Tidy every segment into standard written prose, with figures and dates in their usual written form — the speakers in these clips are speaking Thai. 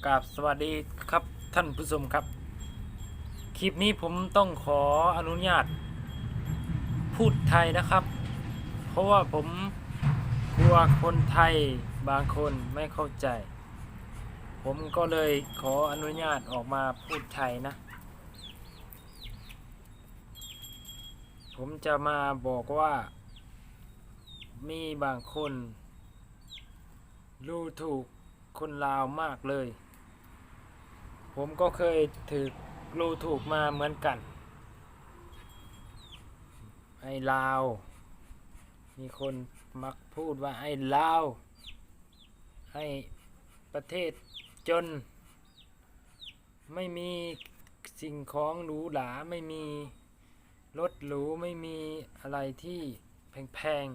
กราบสวัสดีครับท่านผู้ชมครับคลิปนี้ผมต้องขออนุญาตพูดไทยนะครับ เพราะว่าผมกลัวคนไทยบางคนไม่เข้าใจผมก็เลยขออนุญาตออกมาพูดไทยนะผมจะมาบอกว่ามีบางคนดูถูกคนลาวมากเลยผมก็เคยถูกดูถูกมาเหมือนกันไอ้ลาวมีคนมักพูดว่าไอ้ลาวไอ้ประเทศจนไม่มีสิ่งของหรูหราไม่มีรถหรูไม่มีอะไรที่แพง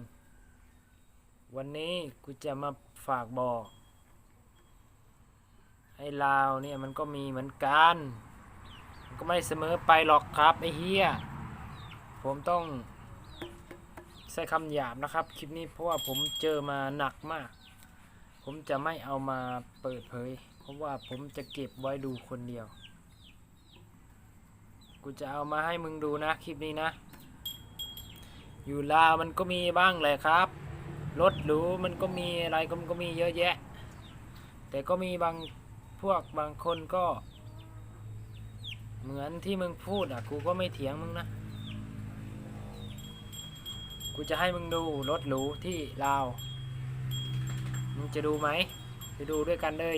ๆวันนี้กูจะมาฝากบอกไอ้ลาวเนี่ยมันก็มีเหมือนกันมันก็ไม่เสมอไปหรอกครับไอ้เฮียผมต้องใช้คำหยาบนะครับคลิปนี้เพราะว่าผมเจอมาหนักมากผมจะไม่เอามาเปิดเผยเพราะว่าผมจะเก็บไว้ดูคนเดียวกูจะเอามาให้มึงดูนะคลิปนี้นะอยู่ลาวมันก็มีบ้างแหละครับรถหรูมันก็มีอะไรก็มีเยอะแยะแต่ก็มีบางคนก็เหมือนที่มึงพูดอ่ะกูก็ไม่เถียงมึงนะกูจะให้มึงดูรถหรูที่ลาวมึงจะดูไหมไปดูด้วยกันเลย